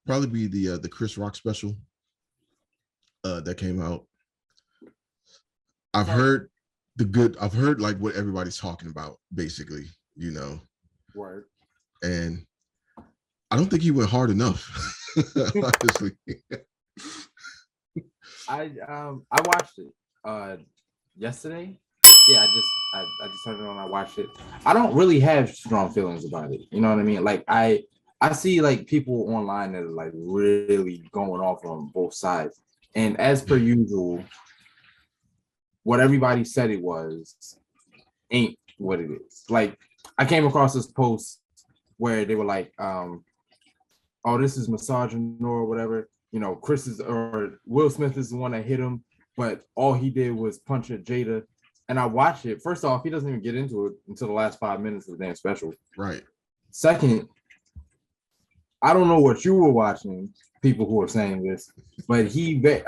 probably be the Chris Rock special that came out. I've heard I've heard like what everybody's talking about, basically, you know. Word. And I don't think he went hard enough, honestly. I watched it yesterday. Yeah, I just turned it on. I watched it. I don't really have strong feelings about it. You know what I mean? Like I see like people online that are like really going off on both sides. And as per usual, what everybody said it was ain't what it is. Like I came across this post where they were like, oh, this is misogyny or whatever. You know, Chris is or Will Smith is the one that hit him, but all he did was punch at Jada. And I watched it. First off, he doesn't even get into it until the last 5 minutes of the damn special. Right. Second, I don't know what you were watching, people who are saying this, but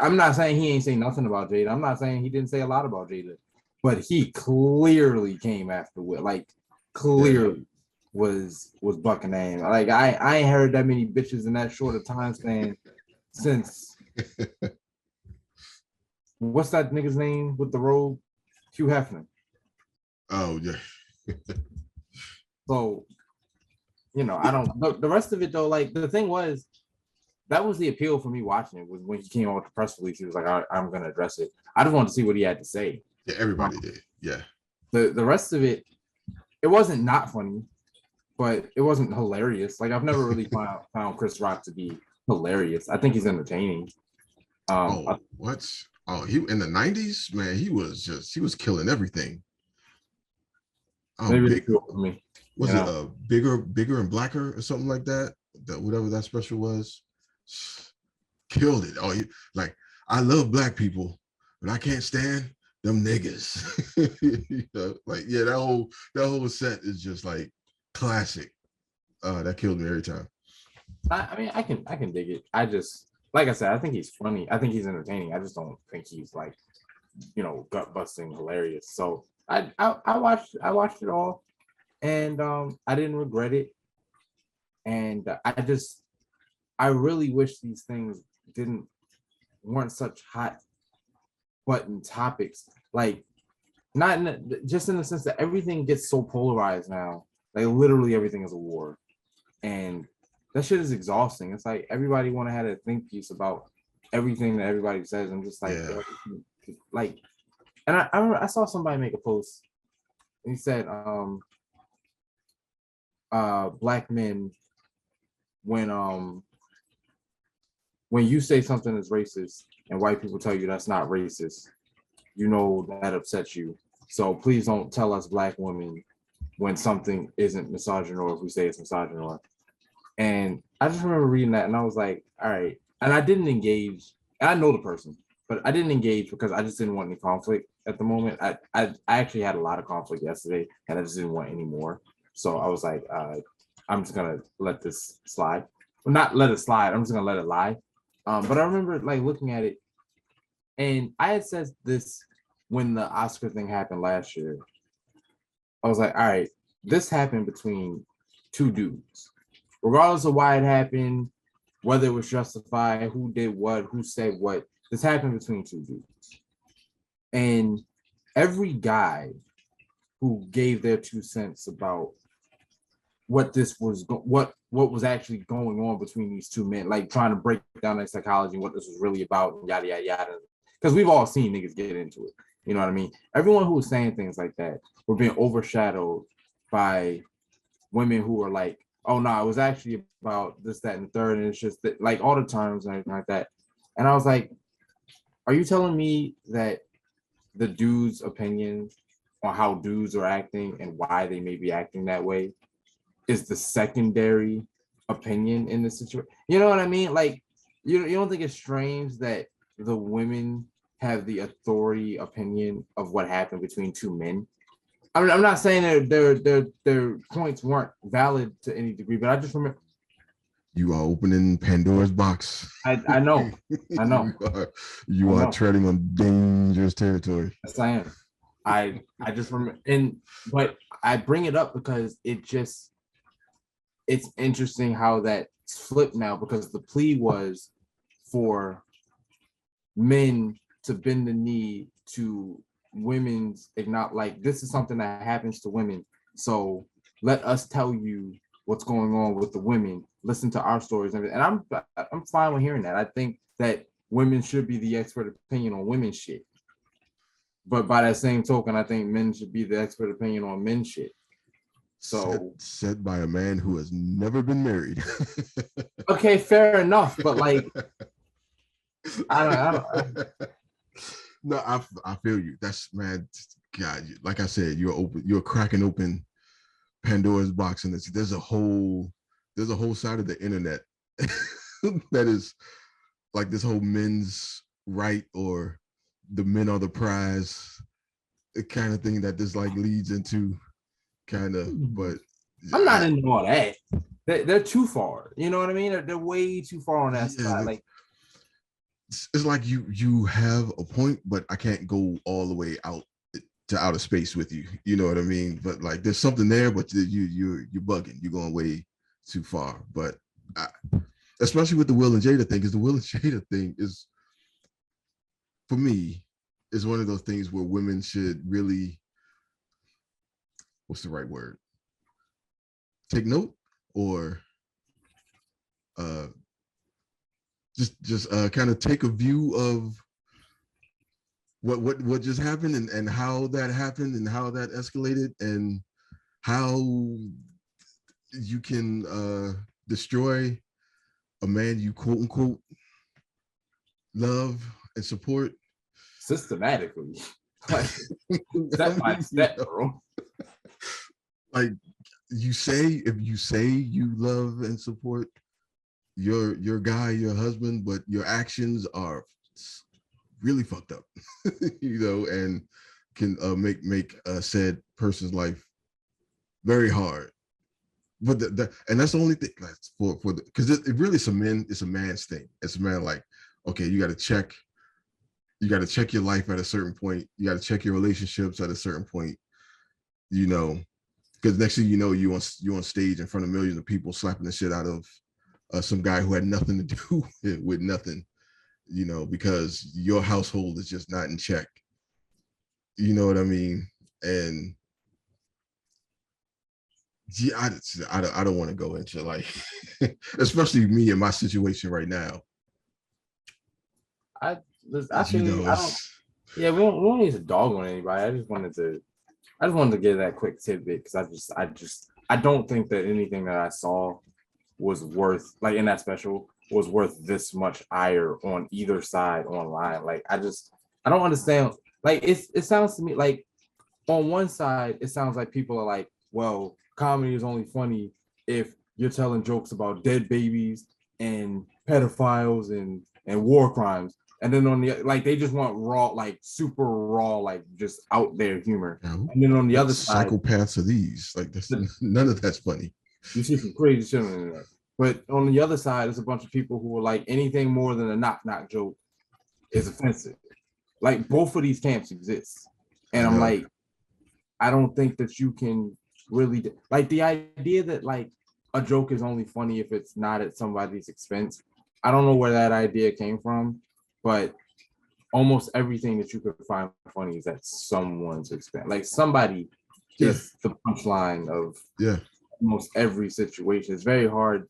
I'm not saying he ain't saying nothing about Jada. I'm not saying he didn't say a lot about Jada, but he clearly came after Will. Like clearly was bucking aim. Like I ain't heard that many bitches in that short of time span since what's that nigga's name with the robe? Hugh Hefner. Oh yeah. So, you know, I don't. The rest of it though, like the thing was, that was the appeal for me watching it. Was when he came out with the press release, he was like, "I'm going to address it." I just wanted to see what he had to say. Yeah, everybody did. Yeah. The rest of it, it wasn't not funny, but it wasn't hilarious. Like I've never really found Chris Rock to be hilarious. I think he's entertaining. What? Oh, he in the 90s, man, he was killing everything. Maybe it's cool for me. Was it bigger and blacker or something like that? That whatever that special was, killed it. Oh, like I love black people, but I can't stand them niggas. You know, like yeah, that whole set is just like classic. That killed me every time. I mean, I can dig it. I just like I said, I think he's funny. I think he's entertaining. I just don't think he's like, you know, gut busting hilarious. So I watched it all, and I didn't regret it. And I really wish these things weren't such hot button topics. Like not just in the sense that everything gets so polarized now. Like literally everything is a war, and that shit is exhausting. It's like everybody want to have a think piece about everything that everybody says. I'm just like, like, and I remember I saw somebody make a post, and he said, black men, when you say something is racist and white people tell you that's not racist, you know that upsets you. So please don't tell us black women when something isn't misogynoir if we say it's misogynoir. And I just remember reading that and I was like, all right. And I didn't engage. And I know the person, but I didn't engage because I just didn't want any conflict at the moment. I actually had a lot of conflict yesterday and I just didn't want any more. So I was like, I'm just gonna let this slide. Well, not let it slide. I'm just gonna let it lie. But I remember like looking at it, and I had said this when the Oscar thing happened last year. I was like, all right, this happened between two dudes. Regardless of why it happened, whether it was justified, who did what, who said what, this happened between two dudes. And every guy who gave their 2 cents about what this was, what was actually going on between these two men, like trying to break down their psychology and what this was really about, yada, yada, yada. Because we've all seen niggas get into it. You know what I mean? Everyone who was saying things like that were being overshadowed by women who were like, oh no, it was actually about this, that, and the third, and it's just that, like all the terms and everything like that. And I was like, are you telling me that the dude's opinion on how dudes are acting and why they may be acting that way is the secondary opinion in this situation? You know what I mean? Like, you don't think it's strange that the women have the authority opinion of what happened between two men? I mean, I'm not saying that their points weren't valid to any degree, but I just remember. You are opening Pandora's box. I know. You are treading on dangerous territory. Yes, I am. I just remember, but I bring it up because it's interesting how that flipped now because the plea was for men to bend the knee to women's not like this is something that happens to women. So let us tell you what's going on with the women. Listen to our stories and I'm fine with hearing that. I think that women should be the expert opinion on women's shit. But by that same token, I think men should be the expert opinion on men's shit. So said by a man who has never been married. Okay, fair enough. But like, I don't. No, I feel you. That's man. God, like I said, you're cracking open Pandora's box, and there's a whole side of the internet that is like this whole men's right or the men are the prize kind of thing that this like leads into kind of. But I'm not into all that. They're too far. You know what I mean? They're way too far on that side. Like it's like you have a point, but I can't go all the way out to outer space with you. You know what I mean? But like there's something there, but you're bugging. You're going way too far. But especially with the Will and Jada thing, because the Will and Jada thing is, for me, is one of those things where women should really, what's the right word? Take note or just kind of take a view of what just happened and how that happened and how that escalated and how you can destroy a man you quote unquote love and support systematically, like step by step, bro. Like if you say you love and support your guy, your husband, but your actions are really fucked up, you know, and can make said person's life very hard. But and that's the only thing for because it really it's a man's thing. It's a man like, okay, you got to check your life at a certain point. You got to check your relationships at a certain point, you know, because next thing you know, you on stage in front of millions of people slapping the shit out of some guy who had nothing to do with nothing, you know, because your household is just not in check. You know what I mean? And yeah, I don't want to go into like, especially me in my situation right now. I feel you know, I don't. Yeah, we don't need to dog on anybody. I just wanted to get that quick tidbit because I don't think that anything that I saw was worth like in that special was worth this much ire on either side online. Like I don't understand. Like it sounds to me like on one side it sounds like people are like, well, comedy is only funny if you're telling jokes about dead babies and pedophiles and war crimes. And then on the like they just want raw, like super raw, like just out there humor. And then on the other side, psychopaths are these? Like this, none of that's funny. You see some crazy shit on the internet. But on the other side, there's a bunch of people who are like anything more than a knock knock joke is offensive. Like both of these camps exist. And I'm like, I don't think that you can really like the idea that like a joke is only funny if it's not at somebody's expense. I don't know where that idea came from, but almost everything that you could find funny is at someone's expense. Like somebody is the punchline of almost every situation. It's very hard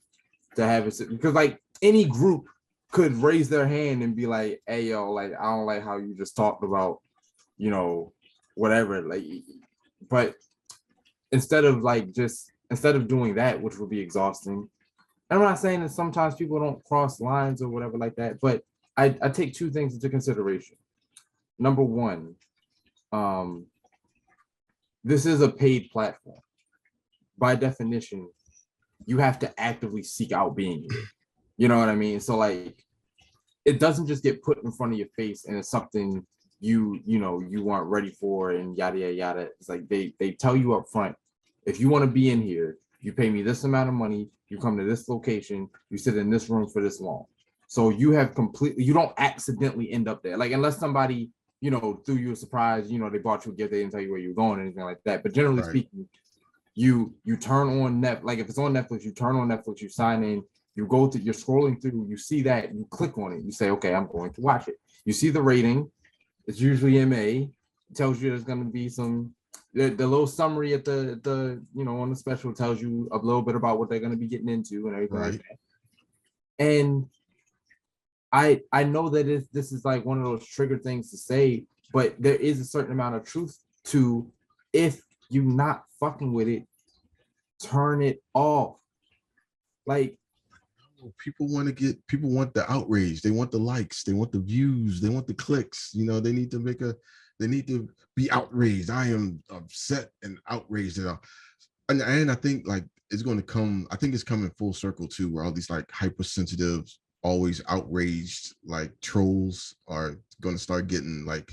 to have it because like any group could raise their hand and be like, hey yo, like I don't like how you just talked about, you know, whatever. Like, but instead of doing that, which would be exhausting. I'm not saying that sometimes people don't cross lines or whatever like that, but I take two things into consideration. Number one, this is a paid platform. By definition, you have to actively seek out being here. You know what I mean? So like, it doesn't just get put in front of your face and it's something you weren't ready for and yada yada yada. It's like they tell you up front, if you want to be in here, you pay me this amount of money, you come to this location, you sit in this room for this long. So you don't accidentally end up there. Like unless somebody, you know, threw you a surprise, you know, they bought you a gift, they didn't tell you where you were going or anything like that. But generally speaking, you turn on Netflix. Like if it's on Netflix, you turn on Netflix, you sign in, You go to, you're scrolling through, you see that, you click on it, you say, okay, I'm going to watch it. You see the rating, it's usually A.N.A. It tells you there's going to be some, the little summary at the on the special tells you a little bit about what they're going to be getting into and everything like that. And I know that this is like one of those trigger things to say, but there is a certain amount of truth to, if you not fucking with it, turn it off. Like, people want the outrage, they want the likes, they want the views, they want the clicks. They need to be outraged. I am upset and outraged and I think like it's going to come, I think it's coming full circle too, where all these like hypersensitive, always outraged like trolls are going to start getting like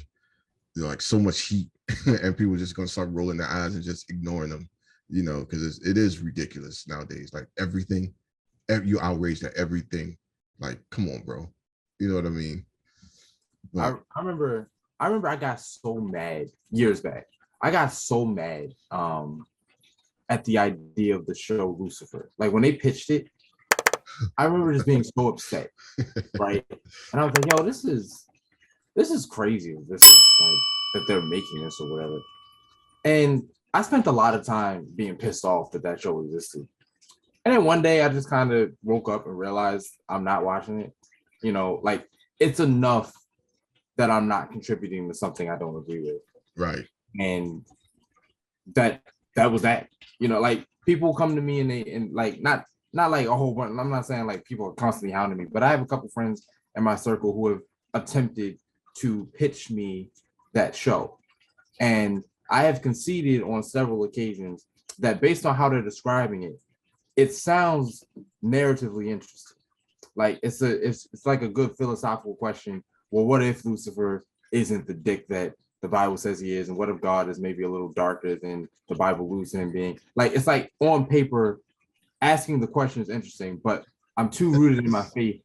like so much heat and people are just going to start rolling their eyes and just ignoring them, because it is ridiculous nowadays. Like everything, you outraged at everything. Like, come on, bro. You know what I mean? but I remember I got so mad years back. I got so mad at the idea of the show Lucifer. Like when they pitched it, I remember just being so upset, right? And I was like, yo, this is crazy. This is like that they're making this or whatever. And I spent a lot of time being pissed off that show existed. And then one day I just kind of woke up and realized I'm not watching it. Like it's enough that I'm not contributing to something I don't agree with. Right. And that was that. Like people come to me and like not like a whole bunch. I'm not saying like people are constantly hounding me, but I have a couple friends in my circle who have attempted to pitch me that show. And I have conceded on several occasions that based on how they're describing it, it sounds narratively interesting. Like it's like a good philosophical question. Well, what if Lucifer isn't the dick that the Bible says he is, and what if God is maybe a little darker than the Bible alludes him being? Like it's like on paper, asking the question is interesting, but I'm too rooted in my faith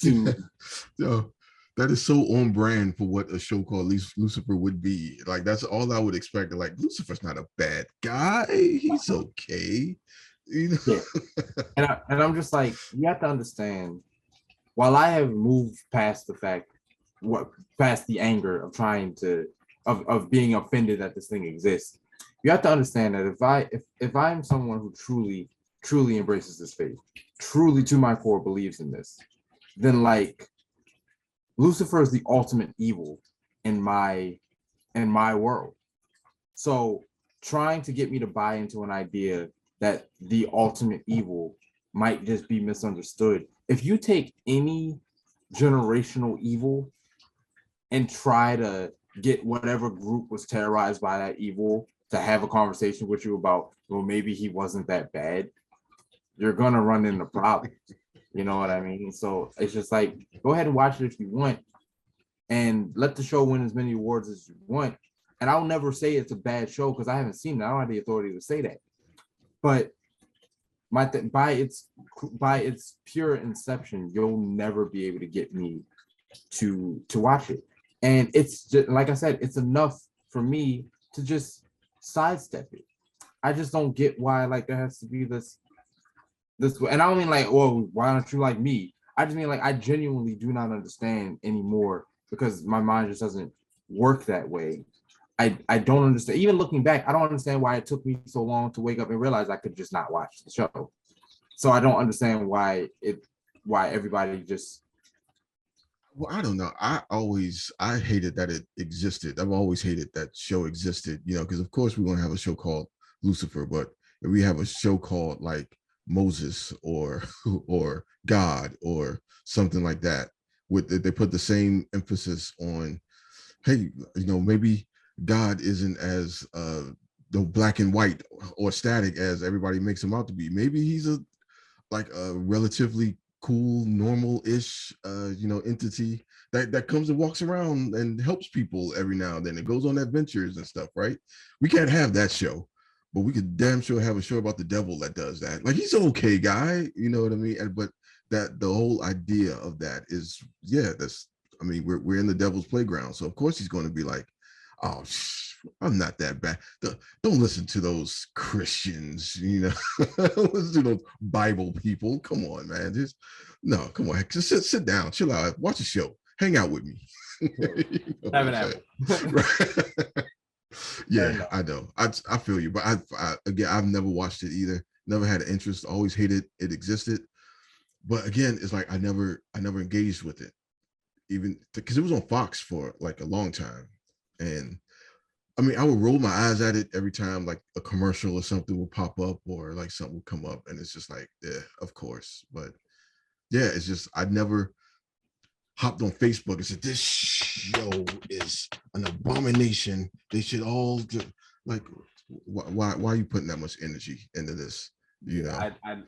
to. Yo, that is so on brand for what a show called Lucifer would be. Like that's all I would expect. Like Lucifer's not a bad guy. He's okay. Yeah. And I'm just like, you have to understand, while I have moved past the fact, past the anger of trying to, of being offended that this thing exists, you have to understand that if I'm someone who truly embraces this faith, truly to my core believes in this, then like Lucifer is the ultimate evil in my world. So trying to get me to buy into an idea that the ultimate evil might just be misunderstood. If you take any generational evil and try to get whatever group was terrorized by that evil to have a conversation with you about, well, maybe he wasn't that bad, you're gonna run into problems. You know what I mean? So it's just like, go ahead and watch it if you want, and let the show win as many awards as you want. And I'll never say it's a bad show because I haven't seen it. I don't have the authority to say that. But by its pure inception, you'll never be able to get me to watch it. And it's just, like I said, it's enough for me to just sidestep it. I just don't get why like there has to be this, and I don't mean like, oh, why don't you like me? I just mean like I genuinely do not understand anymore because my mind just doesn't work that way. I don't understand. Even looking back, I don't understand why it took me so long to wake up and realize I could just not watch the show. So I don't understand why everybody just. Well, I don't know. I hated that it existed. I've always hated that show existed, because of course we want to have a show called Lucifer, but if we have a show called like Moses or or God or something like that, they put the same emphasis on, hey, maybe God isn't as the black and white or static as everybody makes him out to be. Maybe he's a relatively cool, normal-ish, entity that comes and walks around and helps people every now and then. It goes on adventures and stuff, right? We can't have that show, but we could damn sure have a show about the devil that does that. Like he's an okay guy, you know what I mean? But that the whole idea of that is, yeah, that's. I mean, we're in the devil's playground, so of course he's going to be like, oh, I'm not that bad. Don't listen to those Christians, don't listen to those Bible people. Come on, man. Just no, come on. Just sit down, chill out, watch a show, hang out with me. You know Have an apple. right. Yeah, I know. I feel you, but again, I've never watched it either. Never had an interest. Always hated it existed. But again, it's like I never engaged with it, even because it was on Fox for like a long time, and I mean, I would roll my eyes at it every time like a commercial or something would pop up or like something would come up, and it's just like, yeah, of course. But yeah, it's just I never hopped on Facebook and said this show is an abomination. They should all like, why are you putting that much energy into this?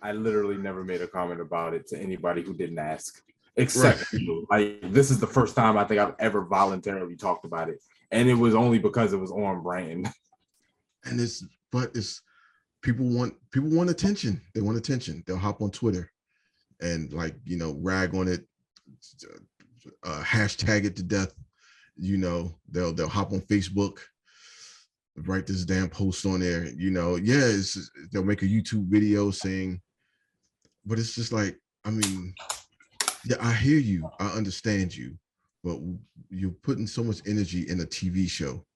I literally never made a comment about it to anybody who didn't ask, except Right. you. Like, this is the first time I think I've ever voluntarily talked about it, and it was only because it was on brand. And it's people want attention. They want attention. They'll hop on Twitter and like rag on it, hashtag it to death. They'll hop on Facebook, write this damn post on there. They'll make a YouTube video saying, but it's just like, I mean, yeah, I hear you, I understand you, but you're putting so much energy in a TV show,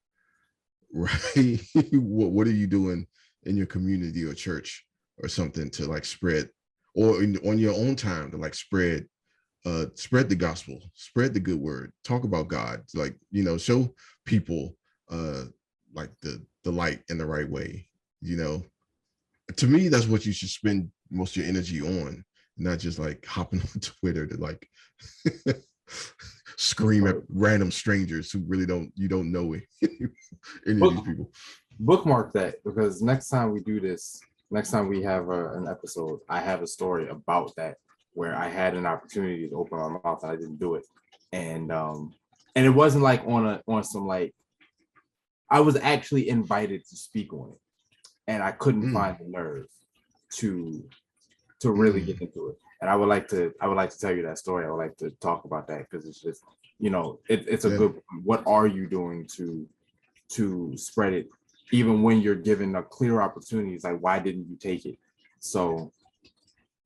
right? What are you doing in your community or church or something to like spread, or on your own time to like spread the gospel, spread the good word, talk about God, like show people like the light in the right way. To me, that's what you should spend most of your energy on, not just like hopping on Twitter to like scream at random strangers who really don't know any of these people. Bookmark that, because next time we do this, next time we have an episode, I have a story about that where I had an opportunity to open my mouth and I didn't do it, and it wasn't like on some like, I was actually invited to speak on it, and I couldn't find the nerve to really get into it. And I would like to tell you that story. I would like to talk about that because it's just, it's a good. What are you doing to spread it, even when you're given a clear opportunity? It's like, why didn't you take it? So,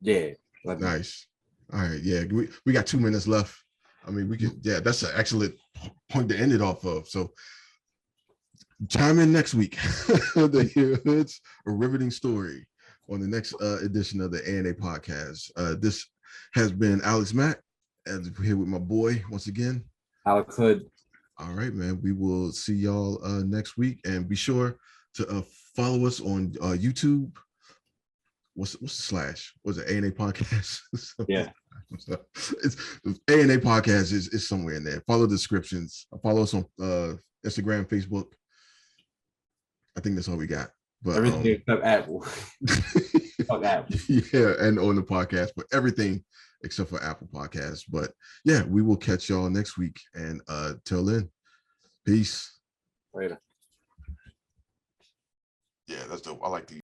yeah. Nice. All right. Yeah, we got 2 minutes left. I mean, we could. Yeah, that's an excellent point to end it off of. So, chime in next week. It's a riveting story on the next edition of the A.N.A. podcast. This has been Alex Mack, and here with my boy once again, Alex Hood. All right, man. We will see y'all next week, and be sure to follow us on YouTube. What's the slash? What's it? A.N.A. podcast. Yeah. It's A.N.A. podcast is somewhere in there. Follow the descriptions. Follow us on Instagram, Facebook. I think that's all we got. But everything except Apple. Fuck Apple. Yeah, and on the podcast, but everything except for Apple Podcasts. But yeah, we will catch y'all next week. And till then, peace. Later. Yeah, that's dope. I like these.